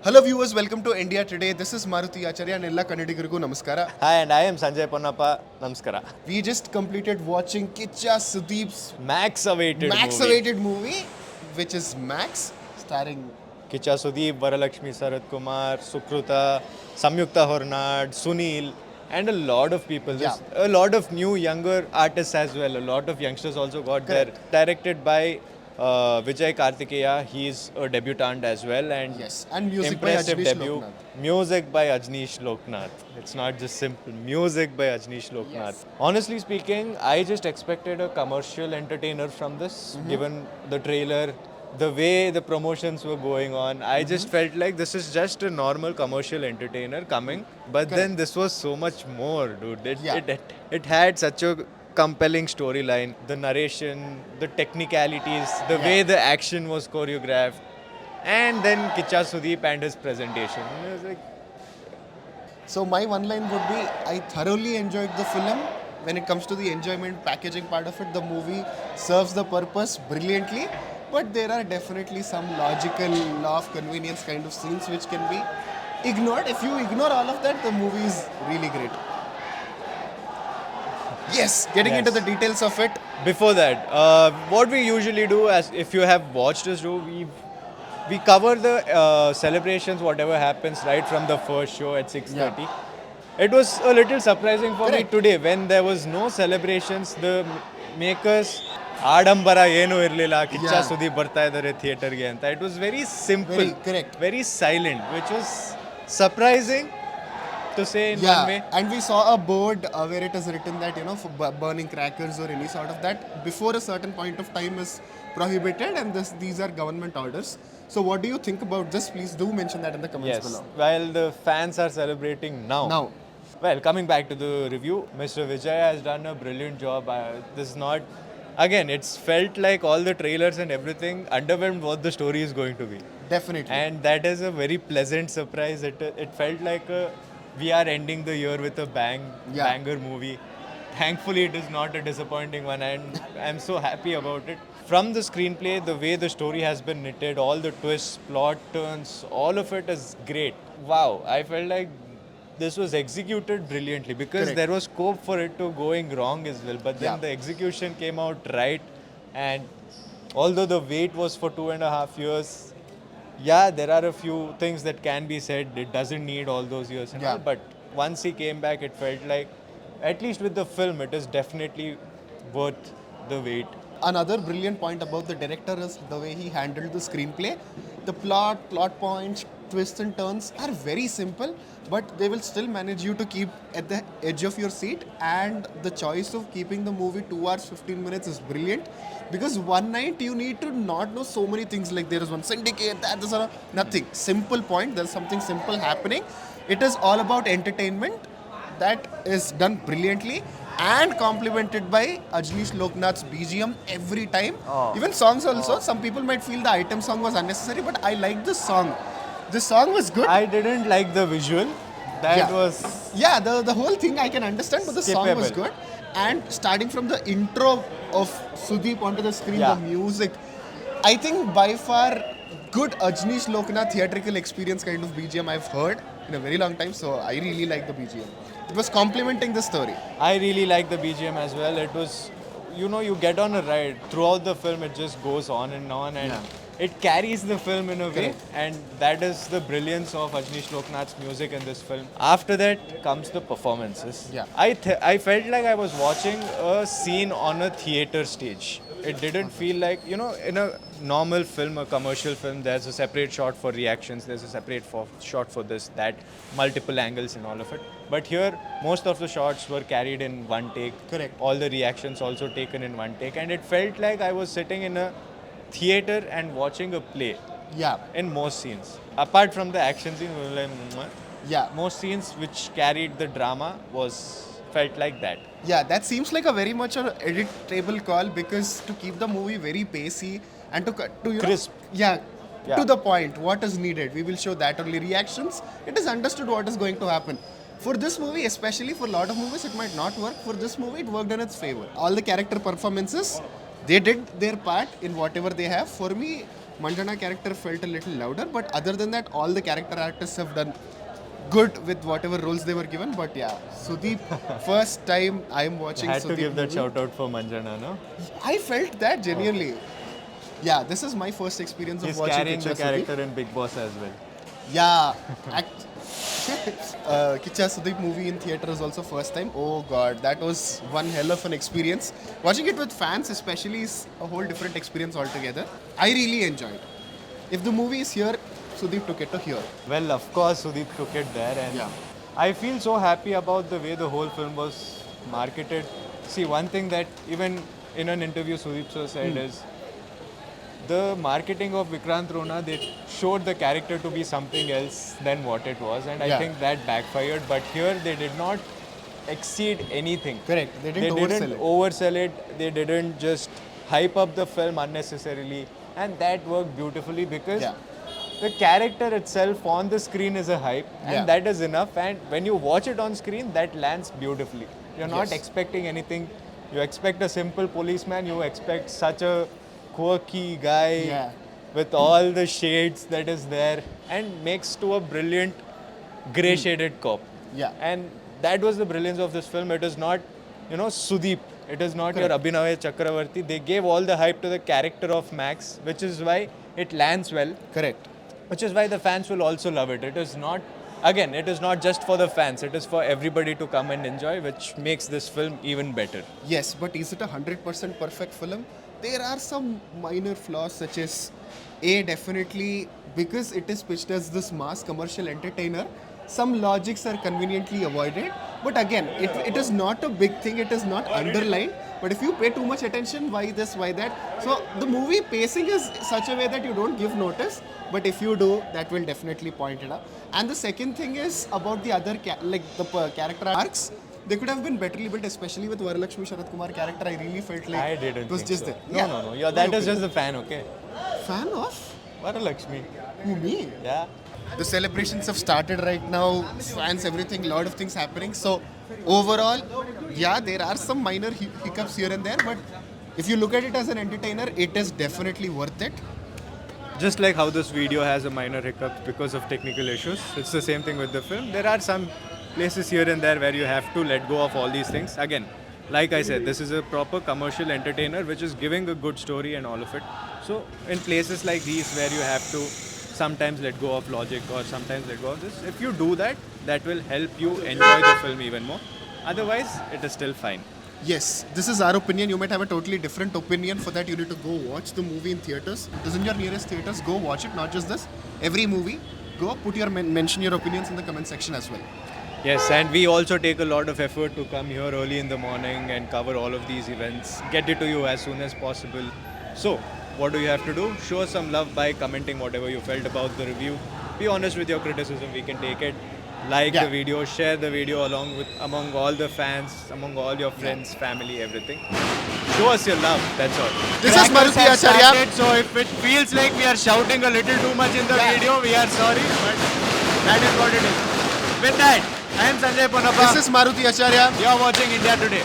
Hello viewers, welcome to India Today. This is Maruti Acharya and Ella Kannadigargu Namaskara. Hi, and I am Sanjay Ponnappa. Namaskara. We just completed watching Kiccha Sudeep's Max awaited awaited movie, which is Max, starring Kiccha Sudeep, Varalakshmi Sarath Kumar, Sukruta, Samyukta Hornad, Sunil, and a lot of people. There's a lot of new younger artists as well. A lot of youngsters also got there. Directed by Vijay Karthikeya. He's a debutant as well, and and music impressive by Ajnish debut. Loknath. Music by Ajnish Loknath. It's not just simple. Music by Ajnish Loknath. Honestly speaking, I just expected a commercial entertainer from this, given the trailer, the way the promotions were going on. I just felt like this is just a normal commercial entertainer coming, but then this was so much more, dude. It had such a compelling storyline, the narration, the technicalities, the way the action was choreographed, and then Kichcha Sudeep and his presentation. It was like, So my one line would be, I thoroughly enjoyed the film. When it comes to the enjoyment packaging part of it, the movie serves the purpose brilliantly. But there are definitely some logical law of convenience kind of scenes which can be ignored. If you ignore all of that, the movie is really great. Yes, getting into the details of it. before that, what we usually do, as if you have watched this show, we cover the celebrations, whatever happens right from the first show at 6:30. It was a little surprising for me today when there was no celebrations. The makers ಆಡಂಬರ ಏನೂ ಇರಲಿಲ್ಲ ಕಿಚ್ಚ ಸುದೀಪ್ ಬರ್ತಾ ಇದ್ದಾರೆ ಥಿಯೇಟರ್ಗೆ ಅಂತ. It was very simple, very silent, which was surprising to say in one way. And we saw a board where it is written that, for burning crackers or any sort of that before a certain point of time is prohibited, and these are government orders. So what do you think about this? Please do mention that in the comments below. While the fans are celebrating now. Well, coming back to the review, Mr. Vijay has done a brilliant job. This is not... Again, it's felt like all the trailers and everything underwhelmed what the story is going to be. Definitely. And that is a very pleasant surprise. It felt like we are ending the year with a banger movie. Thankfully, it is not a disappointing one, and I'm so happy about it. From the screenplay, the way the story has been knitted, all the twists, plot turns, all of it is great. Wow, I felt like this was executed brilliantly because there was scope for it to going wrong as well. But then the execution came out right, and although the wait was for 2.5 years, there are a few things that can be said. It doesn't need all those years and all, but once he came back, it felt like, at least with the film, it is definitely worth the wait. Another brilliant point about the director is the way he handled the screenplay. The plot points, twists and turns are very simple, but they will still manage you to keep at the edge of your seat, and the choice of keeping the movie 2 hours 15 minutes is brilliant, because one night you need to not know so many things, like there is one syndicate, that is nothing. Simple point, there is something simple happening. It is all about entertainment that is done brilliantly and complemented by Ajnish Loknath's BGM every time. Even songs also. Some people might feel the item song was unnecessary, but I liked the song. The song was good. I didn't like the visual. That was... the whole thing I can understand, but the song was good. And starting from the intro of Sudeep onto the screen, the music, I think by far good Ajnish Loknath theatrical experience kind of BGM I've heard in a very long time. So I really like the BGM. It was complementing the story. I really like the BGM as well. It was, you get on a ride. Throughout the film, it just goes on, and it carries the film in a way. And that is the brilliance of Ajnish Loknath's music in this film. After that comes the performances. I felt like I was watching a scene on a theater stage. It didn't feel like, in a normal film, a commercial film, there's a separate shot for reactions, there's a separate shot for this, that, multiple angles and all of it. But here, most of the shots were carried in one take. All the reactions also taken in one take. And it felt like I was sitting in a theater and watching a play. In most scenes. Apart from the action scene, we were like, most scenes which carried the drama felt like that. That seems like a very much an editable call, because to keep the movie very pacey and to crisp. To the point, what is needed. We will show that only. Reactions, it is understood what is going to happen. For this movie, especially for a lot of movies, it might not work. For this movie, it worked in its favor. All the character performances, they did their part in whatever they have. For me, Manjana character felt a little louder, but other than that, all the character actors have done good with whatever roles they were given. But yeah, Sudeep, first time I am watching Had Sudeep to give that movie, shout out for Manjana, no? I felt that genuinely. Yeah, this is my first experience of He's watching carrying the Kiccha Sudeep. character in Big Boss as well. Yeah, Kichcha Sudeep movie in theater is also first time. Oh god, that was one hell of an experience. Watching it with fans especially is a whole different experience altogether. I really enjoyed. If the movie is here, Sudeep took it to here. Well, of course, Sudeep took it there, and Yeah. I feel so happy about the way the whole film was marketed. See, one thing that even in an interview Sudeep so said is the marketing of Vikrant Rona, they showed the character to be something else than what it was, and I Yeah. think that backfired. But here they did not exceed anything. Correct. They didn't oversell it. They didn't just hype up the film unnecessarily, and that worked beautifully because Yeah. the character itself on the screen is a hype, and Yeah. that is enough. And when you watch it on screen, that lands beautifully. You're not Yes. expecting anything. You expect a simple policeman. You expect such a quirky guy Yeah. with all the shades that is there, and makes to a brilliant grey shaded cop. Yeah. And that was the brilliance of this film. It is not, Sudeep. It is not your Abhinay Chakravarti. They gave all the hype to the character of Max, which is why it lands well, Correct. which is why the fans will also love it. It is not, again, it is not just for the fans. It is for everybody to come and enjoy, which makes this film even better. Yes, but is it a 100% perfect film? There are some minor flaws, such as definitely because it is pitched as this mass commercial entertainer, some logics are conveniently avoided. But again, it is not a big thing, it is not underlined. But if you pay too much attention, why this, why that? So the movie pacing is such a way that you don't give notice. But if you do, that will definitely point it out. And the second thing is about the other, character arcs. They could have been betterly built, especially with Varalakshmi Sharad Kumar character. I really felt like I didn't it was think just so. there. No. That is just the fan, okay? Fan of Varalakshmi. who, me? Yeah. The celebrations have started right now. Fans, everything, lot of things happening. So overall, yeah, there are some minor hiccups here and there, but if you look at it as an entertainer, it is definitely worth it. Just like how this video has a minor hiccup because of technical issues, it's the same thing with the film. There are some places here and there where you have to let go of all these things. Again, like I said, this is a proper commercial entertainer which is giving a good story and all of it. So in places like these where you have to sometimes let go of logic or sometimes let go of this, if you do that, that will help you enjoy the film even more. Otherwise, it is still fine. Yes, this is our opinion. You might have a totally different opinion. For that, you need to go watch the movie in theaters. It is in your nearest theaters. Go watch it, not just this. Every movie. Go put your mention your opinions in the comment section as well. Yes, and we also take a lot of effort to come here early in the morning and cover all of these events, get it to you as soon as possible. So, what do you have to do? Show some love by commenting whatever you felt about the review. Be honest with your criticism, we can take it. Like the video, share the video among all the fans, among all your friends, family, everything. Show us your love, that's all. This is Maruti Acharya. So if it feels like we are shouting a little too much in the video, we are sorry, but that is what it is. With that, I am Sanjay Ponappa. This is Maruti Acharya. You are watching India Today.